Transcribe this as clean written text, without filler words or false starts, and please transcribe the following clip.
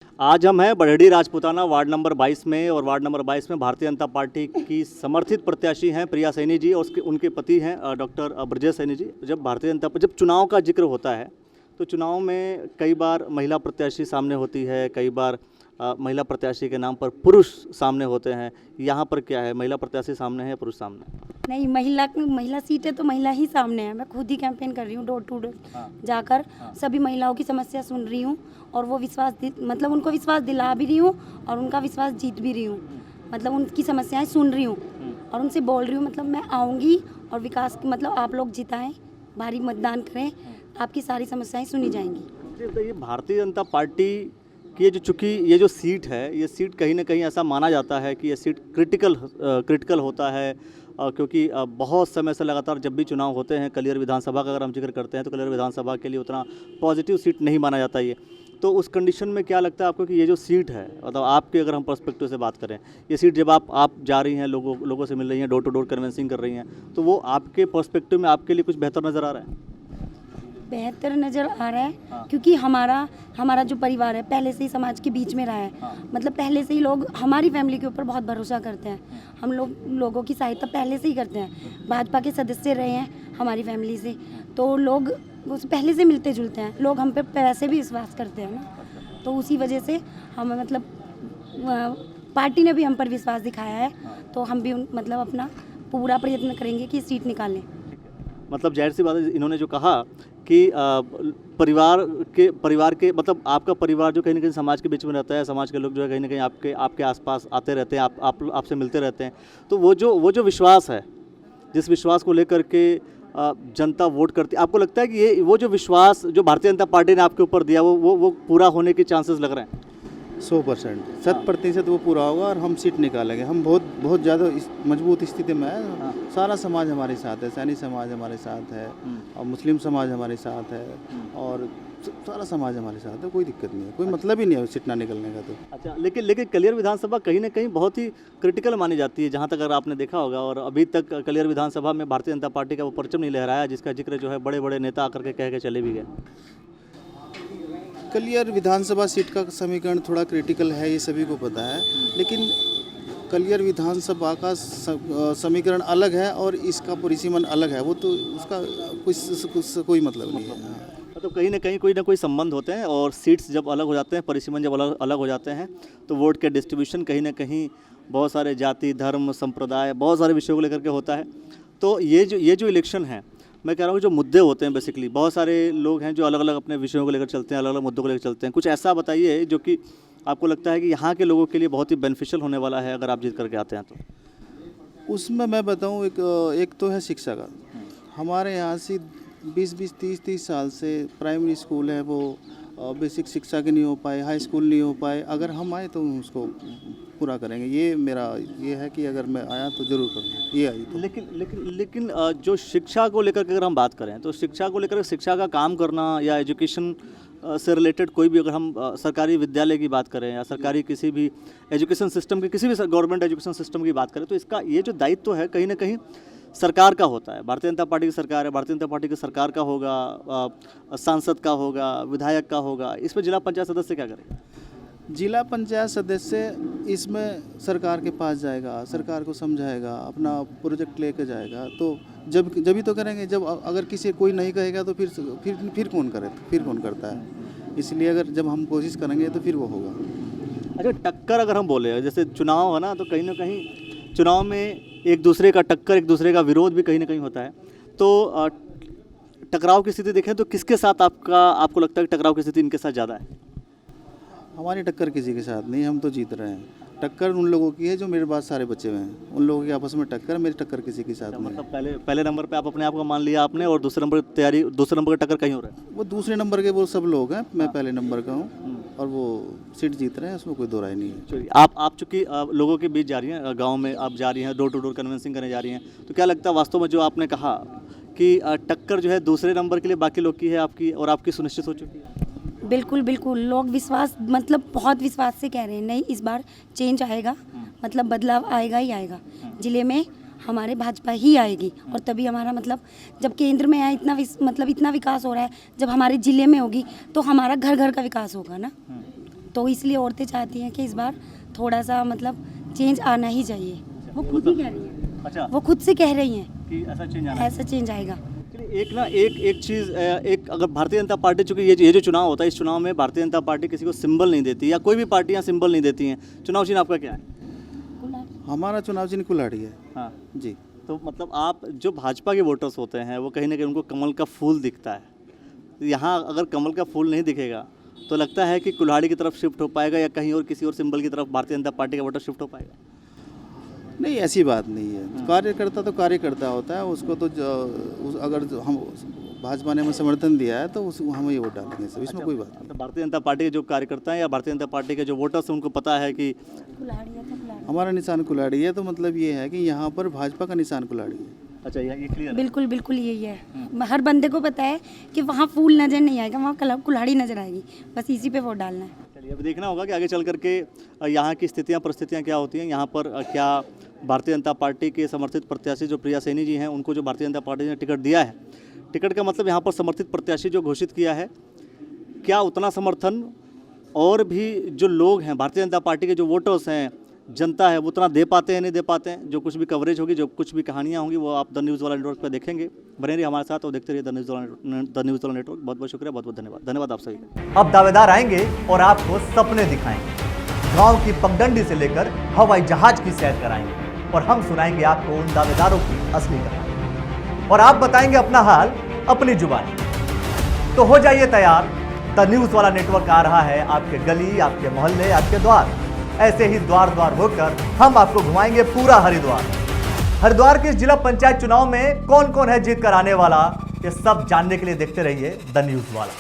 आज हम हैं बरहेड़ी राजपूताना वार्ड नंबर 22 में और वार्ड नंबर 22 में भारतीय जनता पार्टी की समर्थित प्रत्याशी हैं प्रिया सैनी जी और उनके पति हैं डॉक्टर ब्रजेश सैनी जी। जब चुनाव का जिक्र होता है तो चुनाव में कई बार महिला प्रत्याशी सामने होती है, कई बार महिला प्रत्याशी के नाम पर पुरुष सामने होते हैं। यहाँ पर क्या है, महिला प्रत्याशी सामने है या पुरुष सामने? नहीं, महिला सीट है तो महिला ही सामने है। मैं खुद ही कैंपेन कर रही हूँ, डोर टू डोर जाकर सभी महिलाओं की समस्या सुन रही हूँ और वो मतलब उनको विश्वास दिला भी रही हूँ और उनका विश्वास जीत भी रही हूँ। मतलब उनकी समस्याएं सुन रही हूँ और उनसे बोल रही हूँ। मतलब मैं आऊँगी और विकास की मतलब आप लोग जिताएं, भारी मतदान करें, आपकी सारी समस्याएं सुनी जाएंगी। तो ये भारतीय जनता पार्टी की चूँकि ये जो सीट है, ये सीट कहीं ना कहीं ऐसा माना जाता है कि ये सीट क्रिटिकल होता है क्योंकि बहुत समय से लगातार जब भी चुनाव होते हैं, कलियर विधानसभा का अगर हम जिक्र करते हैं तो कलियर विधानसभा के लिए उतना पॉजिटिव सीट नहीं माना जाता ये। तो उस कंडीशन में क्या लगता है आपको कि ये जो सीट है, मतलब आपके अगर हम पर्सपेक्टिव से बात करें, ये सीट जब आप जा रही हैं, लोगों से मिल रही हैं, डोर टू डोर कन्वेंसिंग कर रही हैं, तो वो आपके पर्सपेक्टिव में आपके लिए कुछ बेहतर नज़र आ रहा है? बेहतर नज़र आ रहा है क्योंकि हमारा जो परिवार है पहले से ही समाज के बीच में रहा है। मतलब पहले से ही लोग हमारी फैमिली के ऊपर बहुत भरोसा करते हैं। हम लोगों की सहायता पहले से ही करते हैं। भाजपा के सदस्य रहे हैं हमारी फैमिली से, तो लोग उस पहले से मिलते जुलते हैं। लोग हम पे वैसे भी विश्वास करते हैं ना, तो उसी वजह से हम मतलब पार्टी ने भी हम पर विश्वास दिखाया है, तो हम भी मतलब अपना पूरा प्रयत्न करेंगे कि सीट निकालें। मतलब जाहिर सी बात है, इन्होंने जो कहा कि परिवार के मतलब आपका परिवार जो कहीं ना कहीं समाज के बीच में रहता है, समाज के लोग जो है कहीं ना कहीं आपके आसपास आते रहते हैं, आपसे मिलते रहते हैं, तो वो जो विश्वास है, जिस विश्वास को लेकर के जनता वोट करती है, आपको लगता है कि ये वो जो विश्वास जो भारतीय जनता पार्टी ने आपके ऊपर दिया वो पूरा होने के चांसेस लग रहे हैं? 100% 100% वो पूरा होगा और हम सीट निकालेंगे। हम बहुत ज़्यादा मजबूत स्थिति में है। सारा समाज हमारे साथ है, सैनी समाज हमारे साथ है और मुस्लिम समाज हमारे साथ है और सारा समाज हमारे साथ है। कोई दिक्कत नहीं है, कोई मतलब ही नहीं है सीट ना निकलने का। तो अच्छा, लेकिन कलियर विधानसभा कहीं ना कहीं बहुत ही क्रिटिकल मानी जाती है, जहाँ तक अगर आपने देखा होगा, और अभी तक कलियर विधानसभा में भारतीय जनता पार्टी का वो परचम नहीं लहराया जिसका जिक्र जो है बड़े बड़े नेता आकर के कह के चले भी गए। कलियर विधानसभा सीट का समीकरण थोड़ा क्रिटिकल है, ये सभी को पता है, लेकिन कलियर विधानसभा का समीकरण अलग है और इसका परिसीमन अलग है। वो तो उसका कोई मतलब नहीं है। तो कहीं ना कहीं कोई ना कोई संबंध होते हैं और सीट्स जब अलग हो जाते हैं, परिसीमन जब अलग हो जाते हैं, तो वोट के डिस्ट्रीब्यूशन कहीं ना कहीं बहुत सारे जाति, धर्म, संप्रदाय, बहुत सारे विषयों को लेकर के होता है। तो ये जो इलेक्शन है, मैं कह रहा हूँ जो मुद्दे होते हैं, बेसिकली बहुत सारे लोग हैं जो अलग अलग अपने विषयों को लेकर चलते हैं, अलग अलग मुद्दों को लेकर चलते हैं। कुछ ऐसा बताइए जो कि आपको लगता है कि यहाँ के लोगों के लिए बहुत ही बेनिफिशियल होने वाला है अगर आप जीत करके आते हैं तो। उसमें मैं बताऊँ, एक तो है शिक्षा का। हमारे यहाँ से 20-20, 30-30 साल से प्राइमरी स्कूल है, वो बेसिक शिक्षा के नहीं हो पाए, हाई स्कूल नहीं हो पाए। अगर हम आए तो उसको पूरा करेंगे। ये है कि अगर मैं आया तो ज़रूर करूँगा, ये आई तो। लेकिन जो शिक्षा को लेकर के अगर हम बात करें तो शिक्षा का काम करना या एजुकेशन से रिलेटेड कोई भी, अगर हम सरकारी विद्यालय की बात करें या सरकारी किसी भी एजुकेशन सिस्टम की, किसी भी गवर्नमेंट एजुकेशन सिस्टम की बात करें, तो इसका ये जो दायित्व है कहीं ना कहीं सरकार का होता है। भारतीय जनता पार्टी की सरकार है, भारतीय जनता पार्टी की सरकार का होगा, सांसद का होगा, विधायक का होगा। इसमें जिला पंचायत सदस्य क्या करेगा? जिला पंचायत सदस्य इसमें सरकार के पास जाएगा, सरकार को समझाएगा, अपना प्रोजेक्ट लेके जाएगा। तो जब ही तो करेंगे। जब अगर किसी कोई नहीं कहेगा तो फिर कौन करे, फिर कौन करता है। इसलिए जब हम कोशिश करेंगे तो फिर वो होगा। अच्छा, टक्कर अगर हम बोले, जैसे चुनाव है ना, तो कहीं ना कहीं चुनाव में एक दूसरे का टक्कर, एक दूसरे का विरोध भी कहीं ना कहीं होता है। तो टकराव की स्थिति देखें तो किसके साथ आपको लगता है कि टकराव की स्थिति इनके साथ ज़्यादा है? हमारी टक्कर किसी के साथ नहीं, हम तो जीत रहे हैं। टक्कर उन लोगों की है जो मेरे पास सारे बच्चे हुए हैं, उन लोगों की आपस में टक्कर, मेरी टक्कर किसी के साथ नहीं। मतलब पहले नंबर पे आप अपने आप को मान लिया आपने, और दूसरे नंबर का टक्कर कहीं हो रहा है? वो दूसरे नंबर के वो सब लोग हैं, मैं पहले नंबर का हूँ और वो सीट जीत रहे हैं, उसमें कोई दो राय नहीं है। आप चूँकि लोगों के बीच जा रही हैं, गाँव में आप जा रही हैं, डोर टू डोर कन्वेंसिंग करने जा रही हैं, तो क्या लगता है वास्तव में जो आपने कहा कि टक्कर जो है दूसरे नंबर के लिए बाकी लोग की है, आपकी और आपकी सुनिश्चित हो चुकी है? बिल्कुल लोग विश्वास मतलब बहुत विश्वास से कह रहे हैं नहीं इस बार चेंज आएगा, मतलब बदलाव आएगा ही आएगा। जिले में हमारे भाजपा ही आएगी और तभी हमारा मतलब जब केंद्र में है इतना विकास हो रहा है, जब हमारे जिले में होगी तो हमारा घर घर का विकास होगा ना। तो इसलिए औरतें चाहती हैं कि इस बार थोड़ा सा मतलब चेंज आना ही चाहिए। वो खुद ही कह रही हैं, अच्छा वो खुद से कह रही हैं कि ऐसा चेंज आना है। ऐसा चेंज आएगा। चलिए, एक चीज़ एक अगर भारतीय जनता पार्टी, चूंकि ये जो चुनाव होता है, इस चुनाव में भारतीय जनता पार्टी किसी को सिंबल नहीं देती या कोई भी पार्टियां सिंबल नहीं देती हैं। चुनाव चिन्ह आपका क्या है? हमारा चुनाव चिन्ह कुल्हाड़ी है हाँ, जी। तो मतलब आप जो भाजपा के वोटर्स होते हैं वो कहीं ना कहीं उनको कमल का फूल दिखता है। यहाँ अगर कमल का फूल नहीं दिखेगा तो लगता है कि कुल्हाड़ी की तरफ शिफ्ट हो पाएगा या कहीं और किसी और सिंबल की तरफ भारतीय जनता पार्टी का वोटर शिफ्ट हो पाएगा? नहीं, ऐसी बात नहीं है। कार्यकर्ता तो कार्यकर्ता होता है, उसको तो अगर हम भाजपा ने हमें समर्थन दिया है तो हम ये वोट डालेंगे सब, इसमें कोई बात नहीं। तो भारतीय जनता पार्टी के जो कार्यकर्ता हैं या भारतीय जनता पार्टी के जो वोटर्स हैं उनको पता है कि कुल्हाड़ी है तो कुल्हाड़ी। हमारा निशान कुल्हाड़ी है, तो मतलब ये है कि यहाँ पर भाजपा का निशान कुल्हाड़ी है। अच्छा, ये क्लियर है। बिल्कुल बिल्कुल यही है। हर बंदे को पता है कि वहाँ फूल नज़र नहीं आएगा, वहाँ कुल्हाड़ी नज़र आएगी, बस इसी पे वोट डालना है। चलिए, अब देखना होगा कि आगे चल करके यहाँ की स्थितियाँ परिस्थितियाँ क्या होती हैं। यहाँ पर क्या भारतीय जनता पार्टी के समर्थित प्रत्याशी जो प्रिया सैनी जी हैं उनको जो भारतीय जनता पार्टी ने टिकट दिया है, टिकट का मतलब यहाँ पर समर्थित प्रत्याशी जो घोषित किया है, क्या उतना समर्थन और भी जो लोग हैं भारतीय जनता पार्टी के जो वोटर्स हैं, जनता है, वो उतना दे पाते हैं नहीं दे पाते हैं? जो कुछ भी कवरेज होगी, जो कुछ भी कहानियाँ होंगी, वो आप द न्यूज़ वाला नेटवर्क पर देखेंगे। बने रहिए हमारे साथ और देखते रहिए द न्यूज़ वाला नेटवर्क। बहुत बहुत शुक्रिया, बहुत बहुत धन्यवाद आप सभी का। अब दावेदार आएंगे और आपको सपने दिखाएंगे। गांव की पगडंडी से लेकर हवाई जहाज की सैर कराएंगे और हम सुनाएंगे आपको उन दावेदारों की असली कहानी और आप बताएंगे अपना हाल अपनी जुबानी। तो हो जाइए तैयार, द न्यूज़ वाला नेटवर्क आ रहा है आपके गली, आपके मोहल्ले, आपके द्वार। ऐसे ही द्वार द्वार होकर हम आपको घुमाएंगे पूरा हरिद्वार। हरिद्वार के जिला पंचायत चुनाव में कौन कौन है जीत कर आने वाला, ये सब जानने के लिए देखते रहिए द न्यूज़ वाला।